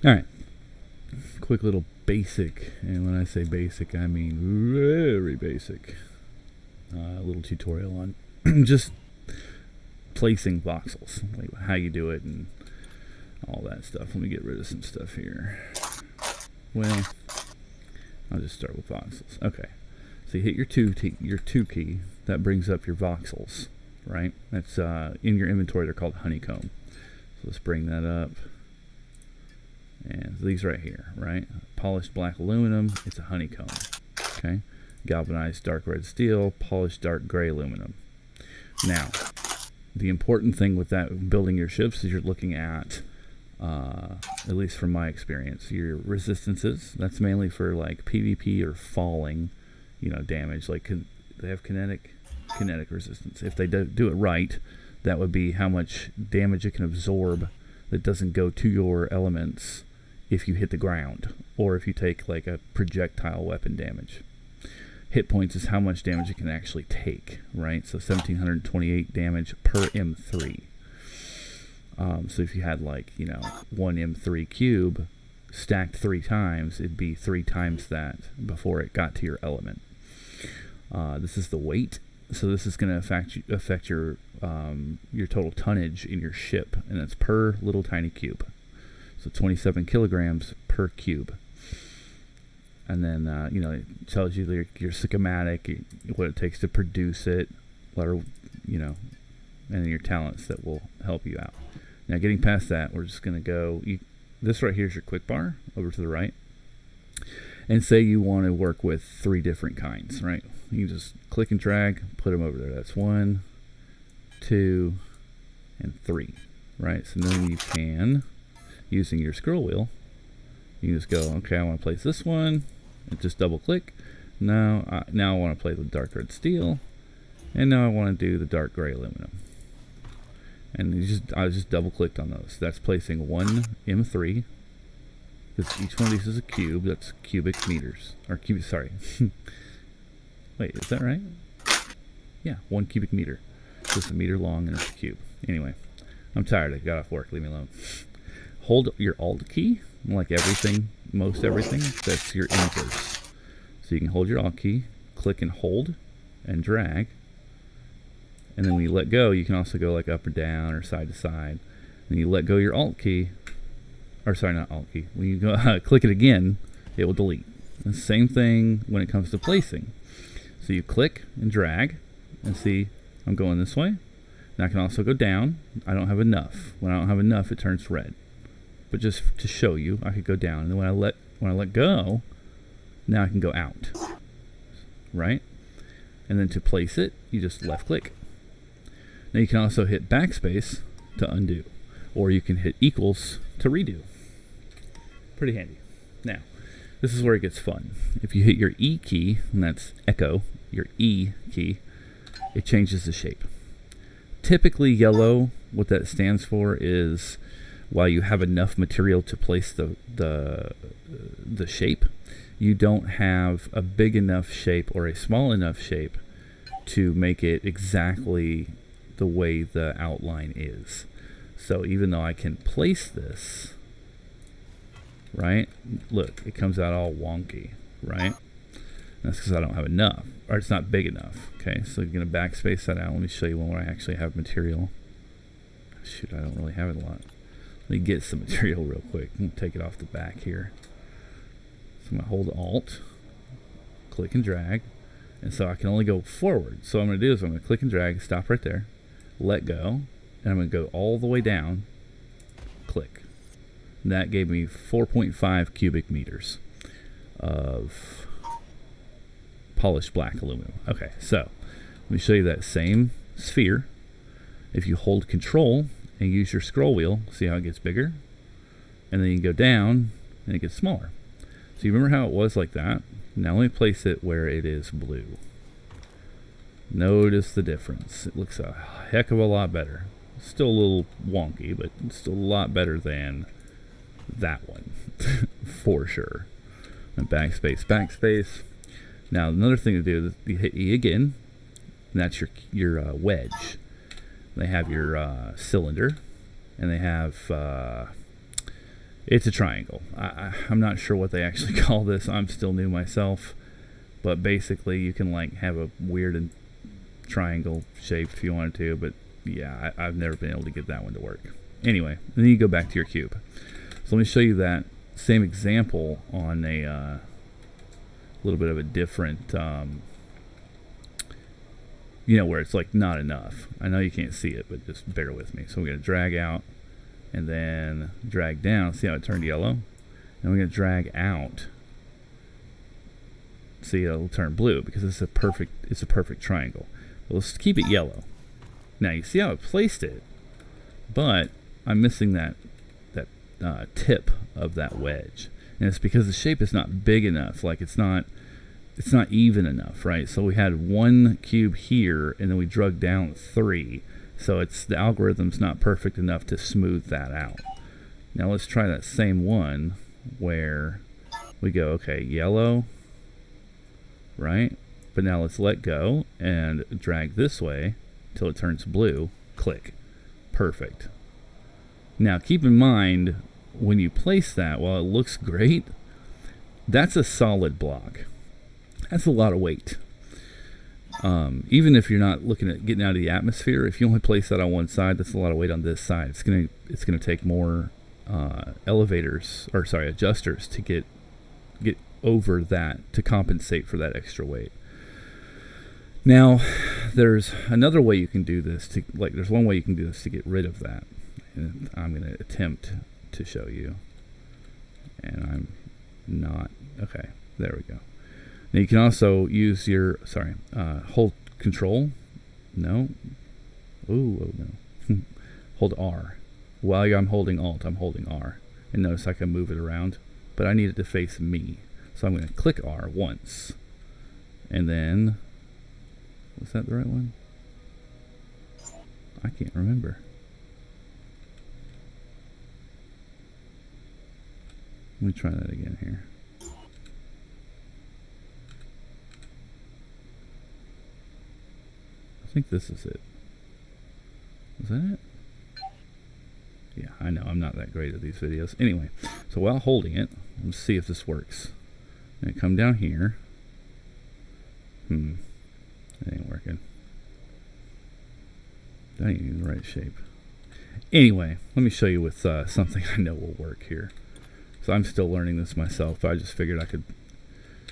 All right, quick little basic, and when I say basic, I mean very basic. Little tutorial on just placing voxels, like how you do it and all that stuff. Let me get rid of some stuff here. Well, I'll just start with voxels. Okay, so you hit your two key. That brings up your voxels, right? That's in your inventory. They're called honeycomb. So let's bring that up. And these right here, right? Polished black aluminum. It's a honeycomb. Okay. Galvanized dark red steel. Polished dark gray aluminum. Now, the important thing with that building your ships is you're looking at least from my experience, your resistances. That's mainly for like PvP or falling, damage. Like they have kinetic resistance. If they do it right, that would be how much damage it can absorb that doesn't go to your elements if you hit the ground, or if you take like a projectile weapon damage. Hit points is how much damage it can actually take, right? So 1728 damage per M3. So if you had like, one M3 cube stacked 3 times, it'd be 3 times that before it got to your element. This is the weight. So this is going to affect your total tonnage in your ship, and that's per little tiny cube. So 27 kilograms per cube. And then, it tells you your schematic, what it takes to produce it, and then your talents that will help you out. Now, getting past that, we're just going to go, this right here is your quick bar over to the right. And say you want to work with 3 different kinds, right? You can just click and drag, put them over there. That's 1, 2, and 3, right? So then you can, using your scroll wheel, you can just go, okay, I want to place this one, and just double click. Now I want to play the dark red steel, and now I want to do the dark gray aluminum. And I just double clicked on those. That's placing 1 M3. Because each one of these is a cube. That's cubic meters. Sorry. Wait, is that right? Yeah, 1 cubic meter. Just a meter long and it's a cube. Anyway, I'm tired. I got off work. Leave me alone. Hold your Alt key. Like everything, most everything, that's your inverse. So you can hold your Alt key, click and hold, and drag. And then when you let go, you can also go like up or down or side to side. Then you let go your Alt key. Or sorry, not Alt key. When you go click it again, it will delete. And same thing when it comes to placing. So you click and drag, and see, I'm going this way. Now I can also go down. I don't have enough. When I don't have enough, it turns red. But just to show you, I could go down, and then when I let go, now I can go out, right? And then to place it, you just left click. Now you can also hit backspace to undo, or you can hit equals to redo. Pretty handy. Now, this is where it gets fun. If you hit your E key, and that's echo, your E key, it changes the shape. Typically yellow, what that stands for is while you have enough material to place the shape, you don't have a big enough shape or a small enough shape to make it exactly the way the outline is. So even though I can place this, right? Look, it comes out all wonky, right? That's because I don't have enough, or it's not big enough. Okay, so you're going to backspace that out. Let me show you one where I actually have material. Shoot, I don't really have it a lot. Let me get some material real quick. I'm going to take it off the back here. So I'm going to hold Alt, click and drag, and so I can only go forward. So what I'm going to do is I'm going to click and drag, stop right there, let go, and I'm going to go all the way down, click. And that gave me 4.5 cubic meters of polished black aluminum. Okay, so let me show you that same sphere. If you hold Control and use your scroll wheel, see how it gets bigger? And then you go down and it gets smaller. So you remember how it was like that? Now let me place it where it is blue. Notice the difference. It looks a heck of a lot better. Still a little wonky, but it's still a lot better than that one for sure. And backspace. Now another thing to do is you hit E again, and that's your wedge. They have your cylinder, and they have It's a triangle. I'm not sure what they actually call this. I'm still new myself. But basically, you can like have a weird and triangle shape if you wanted to. But yeah, I've never been able to get that one to work. Anyway, then you go back to your cube. So let me show you that same example on a little bit of a different, you know, where it's like not enough. I know you can't see it, but just bear with me. So we're going to drag out and then drag down. See how it turned yellow? And we're going to drag out. See, it'll turn blue because it's a perfect triangle. But let's keep it yellow. Now you see how I placed it, but I'm missing that tip of that wedge, and it's because the shape is not big enough. Like it's not even enough, right? So we had one cube here, and then we drug down 3. So the algorithm's not perfect enough to smooth that out. Now let's try that same one where we go, okay, yellow, right? But now let's let go and drag this way till it turns blue. Click. Perfect. Now keep in mind, when you place that, while it looks great, that's a solid block. That's a lot of weight. Even if you're not looking at getting out of the atmosphere, if you only place that on one side, that's a lot of weight on this side. It's gonna take more adjusters to get over that, to compensate for that extra weight. Now, there's another way you can do this. There's one way you can do this to get rid of that, and I'm going to attempt to show you. And I'm not. Okay, there we go. Now you can also use your hold Control. No. Oh no. Hold R. While I'm holding Alt, I'm holding R, and notice I can move it around. But I need it to face me, so I'm going to click R once, and then. Was that the right one? I can't remember. Let me try that again here. I think this is it. Is that it? Yeah, I know I'm not that great at these videos. Anyway, so while holding it, let's see if this works. And come down here. That ain't working. That ain't even the right shape. Anyway, let me show you with something I know will work here. So I'm still learning this myself, but I just figured I could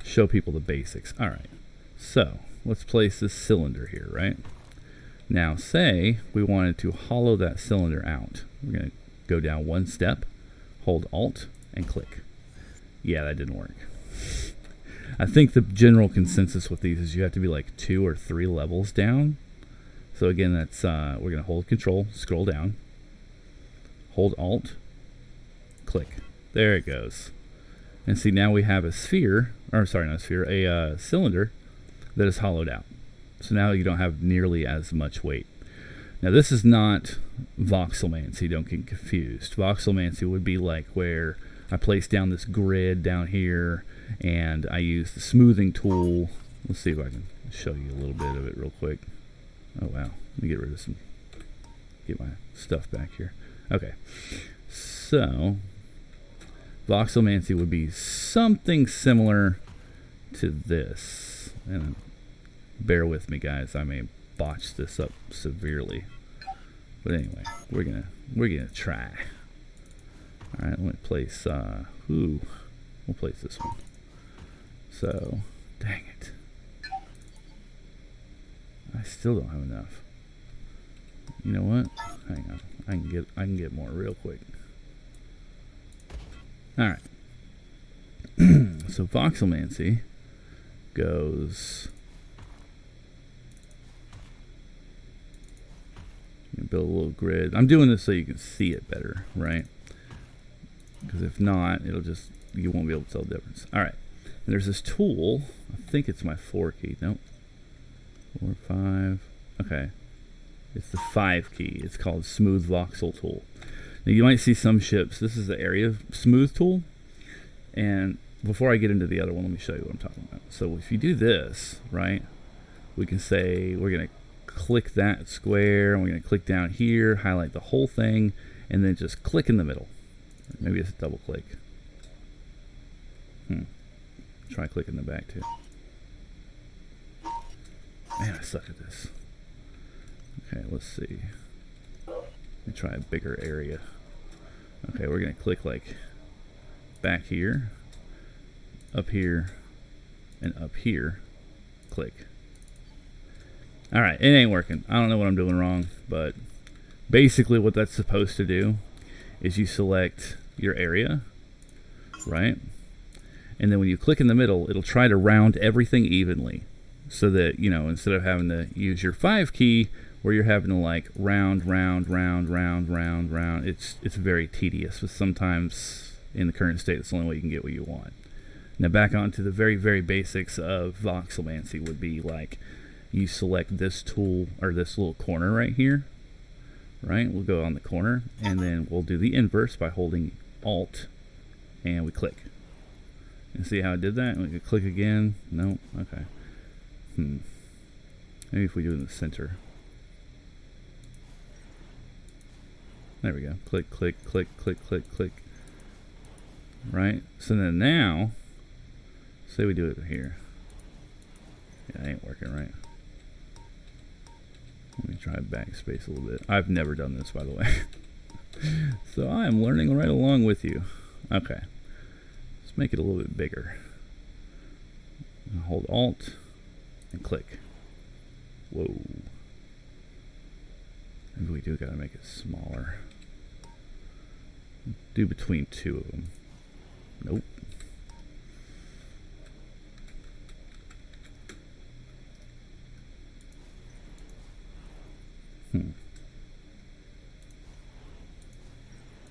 show people the basics. Alright, so let's place this cylinder here, right? Now say we wanted to hollow that cylinder out. We're going to go down one step, hold Alt, and click. Yeah, that didn't work. I think the general consensus with these is you have to be like 2 or 3 levels down. So again, that's we're going to hold Control, scroll down, hold Alt, click. There it goes. And see, now we have a sphere, or sorry, not a sphere, a cylinder that is hollowed out. So now you don't have nearly as much weight. Now this is not voxelmancy, don't get confused. Voxelmancy would be like where I place down this grid down here, and I use the smoothing tool. Let's see if I can show you a little bit of it real quick. Oh wow, let me get rid of get my stuff back here. Okay, so voxelmancy would be something similar to this. And bear with me, guys, I may botch this up severely. But anyway, we're gonna try. All right, let me place. We'll place this one. So, dang it, I still don't have enough. You know what? Hang on, I can get more real quick. All right. So voxelmancy goes. Build a little grid. I'm doing this so you can see it better, right? Because if not, you won't be able to tell the difference. All right. And there's this tool. I think it's my 4 key. Nope. 4, 5. Okay. It's the 5 key. It's called Smooth Voxel Tool. Now you might see some ships. This is the area smooth tool. And before I get into the other one, let me show you what I'm talking about. So if you do this, right, we can say we're going to click that square, and we're going to click down here, highlight the whole thing, and then just click in the middle. Maybe it's a double click. Try clicking the back too. Man, I suck at this. Okay, let's see. Let me try a bigger area. Okay, we're gonna click like back here, up here, and up here. Click. Alright, it ain't working. I don't know what I'm doing wrong, but basically what that's supposed to do is you select your area, right? And then when you click in the middle, it'll try to round everything evenly. So that, you know, instead of having to use your 5 key, where you're having to like round, it's very tedious. But sometimes in the current state, it's the only way you can get what you want. Now back onto the very, very basics of voxelmancy would be like, you select this tool, or this little corner right here, right? We'll go on the corner, and then we'll do the inverse by holding Alt, and we click. And see how I did that? We can click again. No, okay. Maybe if we do it in the center. There we go. Click, click, click, click, click, click. Right? So then now, say we do it here. Yeah, it ain't working right. Let me try backspace a little bit. I've never done this, by the way. So I am learning right along with you. Okay. Let's make it a little bit bigger. Hold Alt and click. Whoa. Maybe we do gotta make it smaller. Do between two of them. Nope.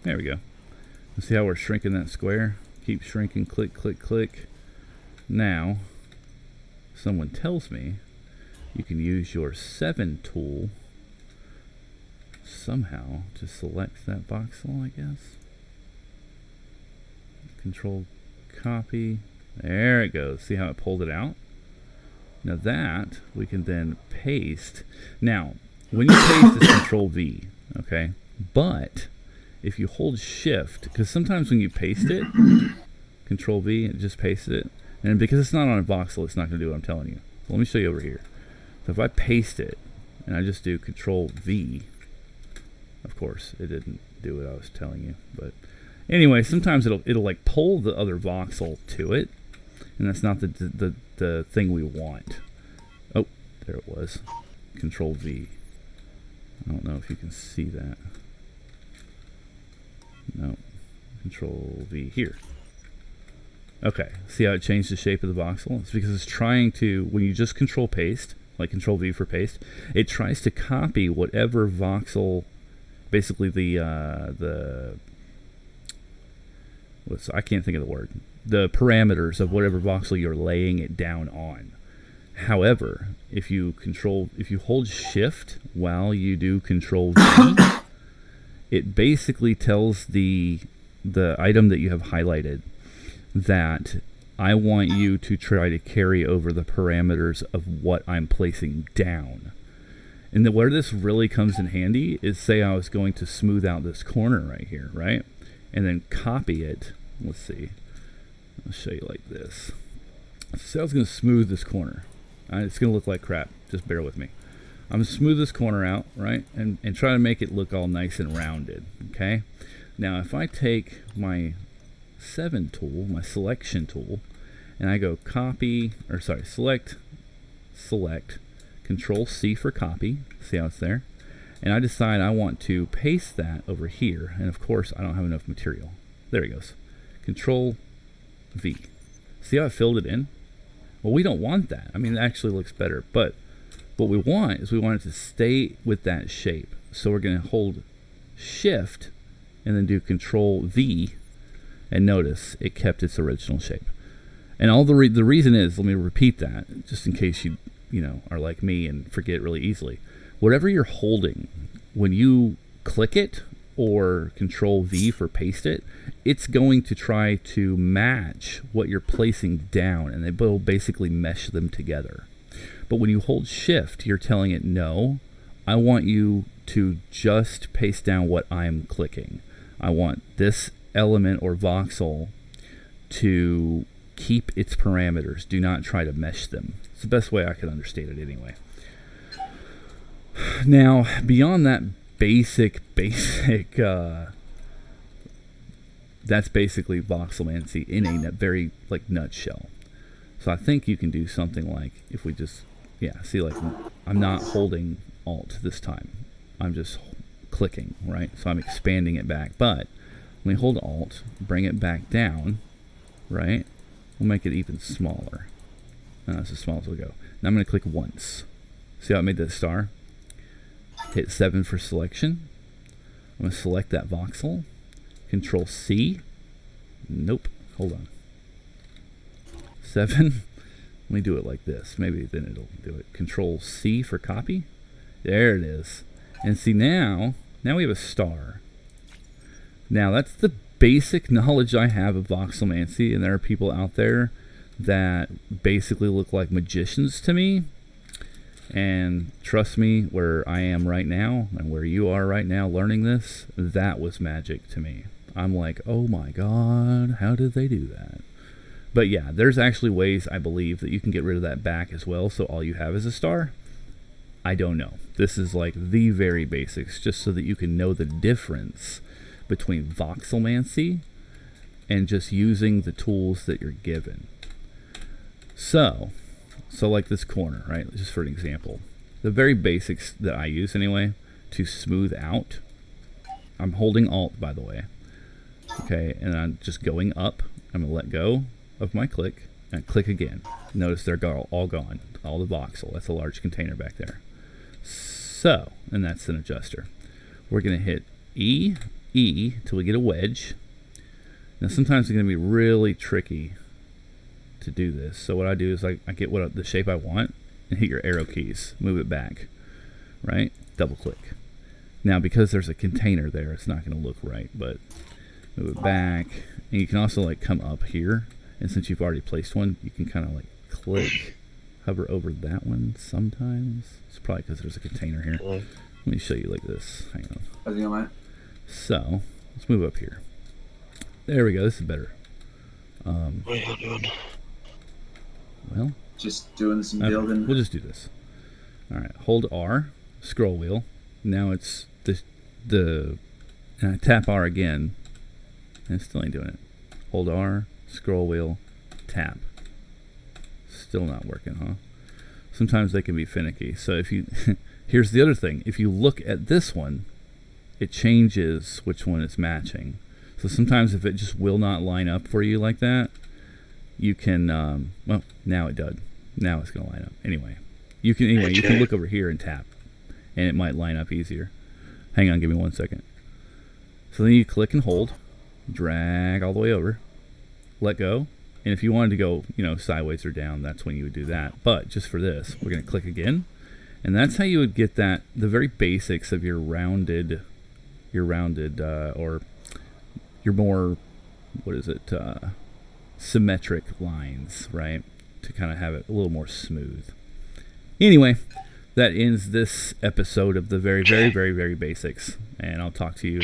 There we go. Let's see how we're shrinking that square. Keep shrinking, click, click, click. Now, someone tells me you can use your 7 tool somehow to select that voxel, I guess. Control copy. There it goes. See how it pulled it out? Now that we can then paste. Now, when you paste, it's Control V, okay? But if you hold Shift, because sometimes when you paste it, Control V, it just pasted it. And because it's not on a voxel, it's not going to do what I'm telling you. Well, let me show you over here. So if I paste it, and I just do Control V, of course, it didn't do what I was telling you. But anyway, sometimes it'll like pull the other voxel to it, and that's not the thing we want. Oh, there it was. Control V. I don't know if you can see that. No. Control V here. Okay, see how it changed the shape of the voxel? It's because it's trying to, when you just Control Paste, like Control V for paste, it tries to copy whatever voxel, basically I can't think of the word, the parameters of whatever voxel you're laying it down on. However, if you hold Shift while you do Control V, it basically tells the item that you have highlighted that I want you to try to carry over the parameters of what I'm placing down. And where this really comes in handy is, say I was going to smooth out this corner right here, right? And then copy it. Let's see. I'll show you like this. So I was going to smooth this corner. It's going to look like crap. Just bear with me. I'm going to smooth this corner out, right? And try to make it look all nice and rounded, okay? Now, if I take my 7 tool, my selection tool, and I go select, Control C for copy, see how it's there? And I decide I want to paste that over here, and of course I don't have enough material. There it goes. Control V. See how I filled it in? Well, we don't want that. I mean, it actually looks better, but what we want is we want it to stay with that shape. So we're going to hold Shift and then do Control V, and notice it kept its original shape. And all the reason is, let me repeat that just in case you are like me and forget really easily. Whatever you're holding, when you click it or Control V for paste it, it's going to try to match what you're placing down, and they will basically mesh them together. But when you hold Shift, you're telling it, no, I want you to just paste down what I'm clicking. I want this element or voxel to keep its parameters. Do not try to mesh them. It's the best way I can understand it anyway. Now, beyond that basic, that's basically voxelmancy in a very nutshell. So I think you can do something like, if we just, see, like, I'm not holding Alt this time. I'm just clicking, right? So I'm expanding it back. But when we hold Alt, bring it back down, right? We'll make it even smaller. That's as small as we'll go. Now I'm going to click once. See how I made that star? Hit 7 for selection. I'm going to select that voxel. Control C. Nope. Hold on. 7. Let me do it like this. Maybe then it'll do it. Control C for copy. There it is. And see, now we have a star. Now that's the basic knowledge I have of voxelmancy, and there are people out there that basically look like magicians to me. And trust me, where I am right now and where you are right now learning this, that was magic to me. I'm like, oh my God, how did they do that? But yeah, there's actually ways, I believe, that you can get rid of that back as well, so all you have is a star. I don't know. This is like the very basics, just so that you can know the difference between voxelmancy and just using the tools that you're given. So like this corner, right? Just for an example. The very basics that I use anyway, to smooth out, I'm holding Alt, by the way. Okay, and I'm just going up. I'm going to let go of my click and click again. Notice they're all gone. All the voxel. That's a large container back there. So, and that's an adjuster. We're going to hit E till we get a wedge. Now sometimes it's going to be really tricky to do this. So what I do is I get the shape I want and hit your arrow keys. Move it back. Right? Double click. Now because there's a container there, it's not going to look right, but move it back. And you can also come up here, and since you've already placed one, you can kind of click, hover over that one sometimes. It's probably because there's a container here. Let me show you like this. Hang on. How's it going, mate? So let's move up here. There we go. This is better. What are you doing? Well, just doing some building. We'll just do this. All right. Hold R, scroll wheel. Now it's and I tap R again, and it still ain't doing it. Hold R, scroll wheel, tap. Still not working, huh? Sometimes they can be finicky. So if you, here's the other thing. If you look at this one, it changes which one it's matching. So sometimes if it just will not line up for you like that, you can, well, now it does. Now it's going to line up. Anyway, you can look over here and tap, and it might line up easier. Hang on, give me 1 second. So then you click and hold, drag all the way over, let go. And if you wanted to go, sideways or down, that's when you would do that. But just for this, we're going to click again. And that's how you would get the very basics of your rounded, or your more, symmetric lines, right? To kind of have it a little more smooth. Anyway, that ends this episode of the very, very, very, very basics. And I'll talk to you